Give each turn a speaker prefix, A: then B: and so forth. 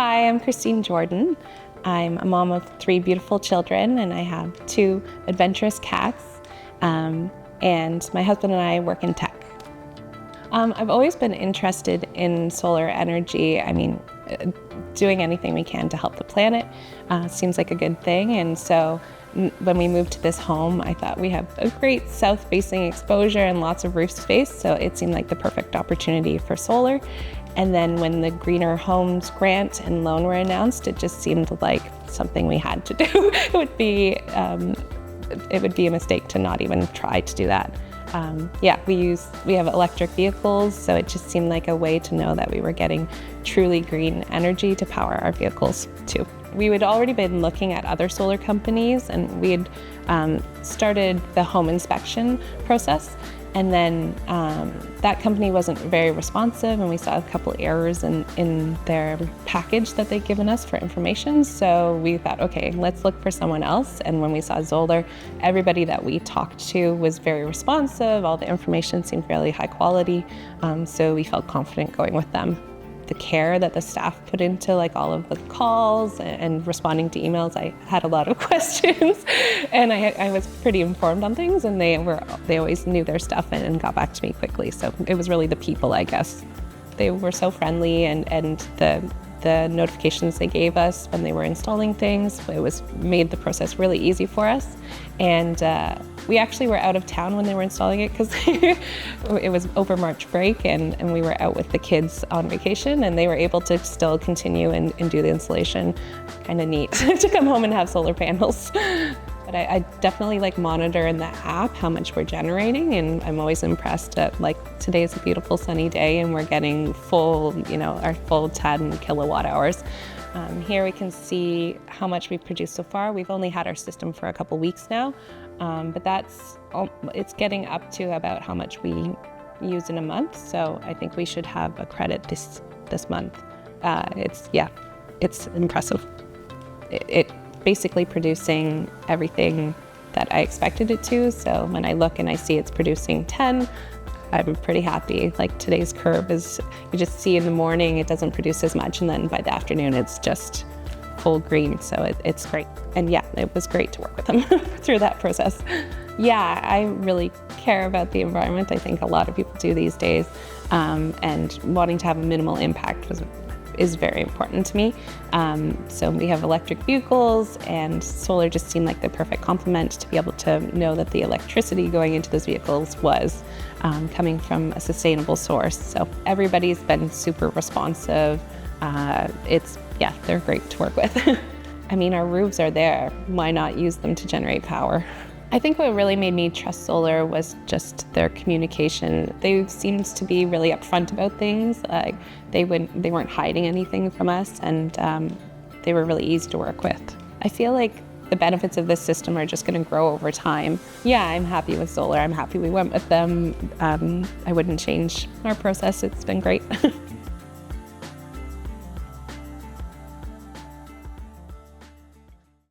A: Hi, I'm Christine Jordan. I'm a mom of 3 beautiful children, and I have 2 adventurous cats. And my husband and I work in tech. I've always been interested in solar energy. I mean, doing anything we can to help the planet seems like a good thing. And so when we moved to this home, I thought we have a great south-facing exposure and lots of roof space, so it seemed like the perfect opportunity for solar. And then when the Greener Homes grant and loan were announced, it just seemed like something we had to do. It would be a mistake to not even try to do that. We have electric vehicles, so it just seemed like a way to know that we were getting truly green energy to power our vehicles too. We had already been looking at other solar companies, and we had started the home inspection process. And then that company wasn't very responsive, and we saw a couple errors in their package that they'd given us for information. So we thought, okay, let's look for someone else. And when we saw Solar, everybody that we talked to was very responsive. All the information seemed fairly high quality. So we felt confident going with them. The care that the staff put into all of the calls and responding to emails, I had a lot of questions, and I was pretty informed on things, and they always knew their stuff and got back to me quickly. So it was really the people, I guess. They were so friendly, and the notifications they gave us when they were installing things, made the process really easy for us. And we actually were out of town when they were installing it because it was over March break, and we were out with the kids on vacation, and they were able to still continue and do the installation. Kind of neat to come home and have solar panels. But I definitely monitor in the app how much we're generating, and I'm always impressed at today's a beautiful sunny day and we're getting our full 10 kilowatt hours. Here we can see how much we've produced so far. We've only had our system for a couple weeks now, but it's getting up to about how much we use in a month. So I think we should have a credit this month. It's impressive. It basically producing everything that I expected it to. So when I look and I see it's producing 10, I'm pretty happy. Today's curve is, you just see in the morning it doesn't produce as much, and then by the afternoon it's just full green. So it's great. And yeah, it was great to work with them through that process. Yeah, I really care about the environment. I think a lot of people do these days, and wanting to have a minimal impact is very important to me. So we have electric vehicles, and solar just seemed like the perfect complement to be able to know that the electricity going into those vehicles was coming from a sustainable source. So everybody's been super responsive. They're great to work with. I mean, our roofs are there. Why not use them to generate power? I think what really made me trust solar was just their communication. They seemed to be really upfront about things. They weren't hiding anything from us, and they were really easy to work with. I feel like the benefits of this system are just going to grow over time. Yeah, I'm happy with solar. I'm happy we went with them. I wouldn't change our process. It's been great.